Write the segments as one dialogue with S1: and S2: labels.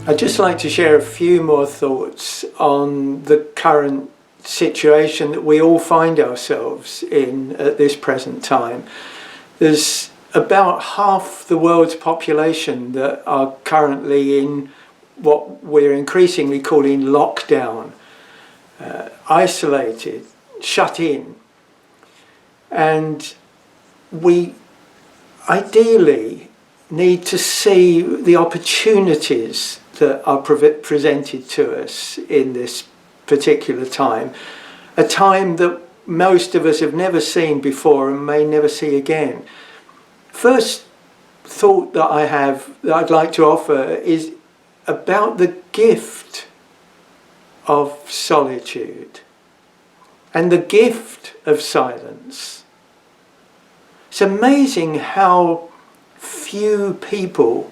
S1: I'd just like to share a few more thoughts on the current situation that we all find ourselves in at this present time. There's about half the world's population that are currently in what we're increasingly calling lockdown, isolated, shut in. And we ideally need to see the opportunities that are presented to us in this particular time, a time that most of us have never seen before and may never see again. First thought that I have that I'd like to offer is about the gift of solitude and the gift of silence. It's amazing how few people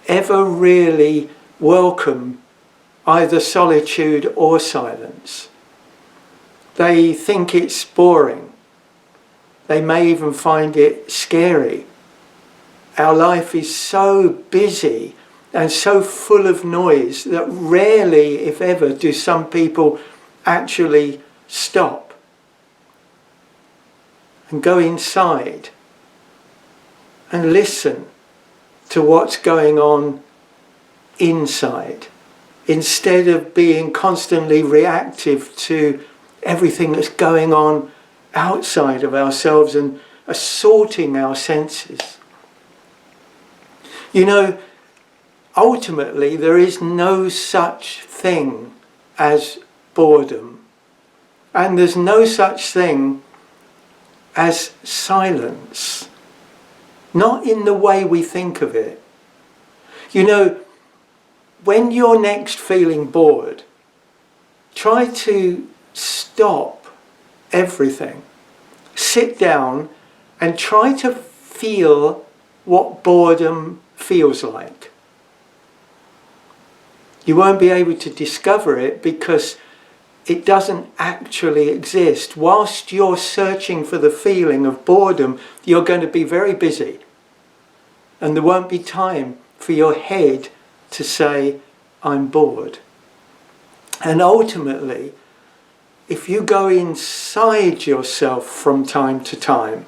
S1: ever really welcome either solitude or silence. They think it's boring. They may even find it scary. Our life is so busy and so full of noise that rarely, if ever, do some people actually stop and go inside and listen to what's going on inside, instead of being constantly reactive to everything that's going on outside of ourselves and assaulting our senses. You know, ultimately there is no such thing as boredom, and there's no such thing as silence, not in the way we think of it. You know, when you're next feeling bored, try to stop everything, sit down and try to feel what boredom feels like. You won't be able to discover it because it doesn't actually exist. Whilst you're searching for the feeling of boredom, you're going to be very busy, and there won't be time for your head to say, I'm bored. And ultimately, if you go inside yourself from time to time,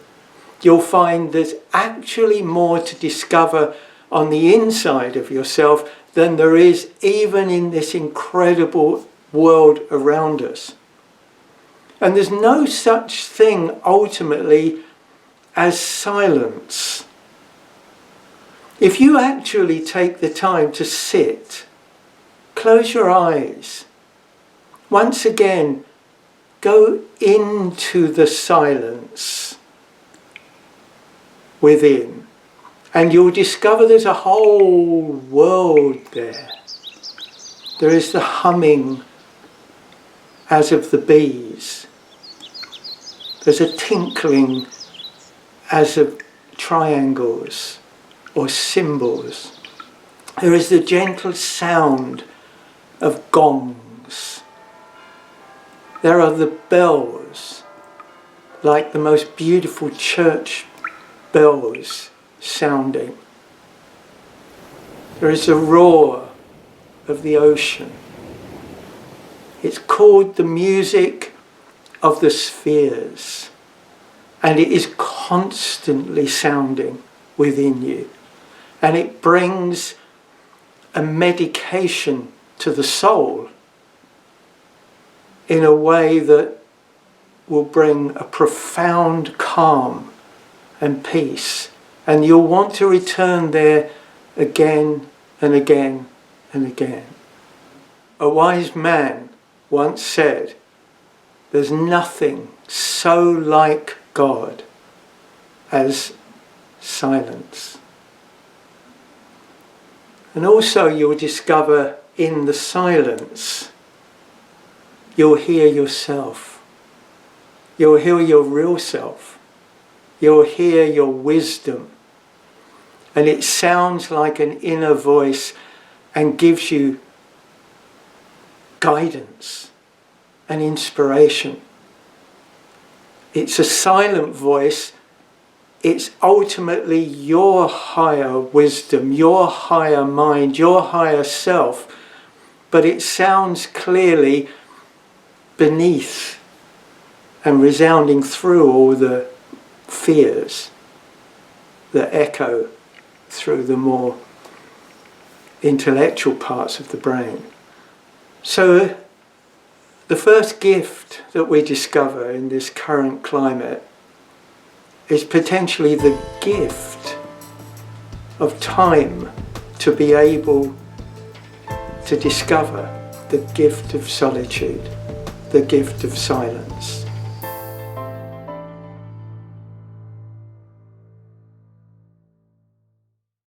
S1: you'll find there's actually more to discover on the inside of yourself than there is even in this incredible world around us. And there's no such thing ultimately as silence. If you actually take the time to sit, close your eyes, once again, go into the silence within, and you'll discover there's a whole world there. There is the humming as of the bees. There's a tinkling as of triangles or symbols. There is the gentle sound of gongs. There are the bells, like the most beautiful church bells sounding. There is the roar of the ocean. It's called the music of the spheres, and it is constantly sounding within you, and it brings a medication to the soul in a way that will bring a profound calm and peace, and you'll want to return there again and again and again. A wise man once said, there's nothing so like God as silence. And also you'll discover in the silence, you'll hear yourself. You'll hear your real self. You'll hear your wisdom. And it sounds like an inner voice and gives you guidance and inspiration. It's a silent voice it's ultimately your higher wisdom, your higher mind, your higher self, but it sounds clearly beneath and resounding through all the fears that echo through the more intellectual parts of the brain. So the first gift that we discover in this current climate is potentially the gift of time to be able to discover the gift of solitude, the gift of silence.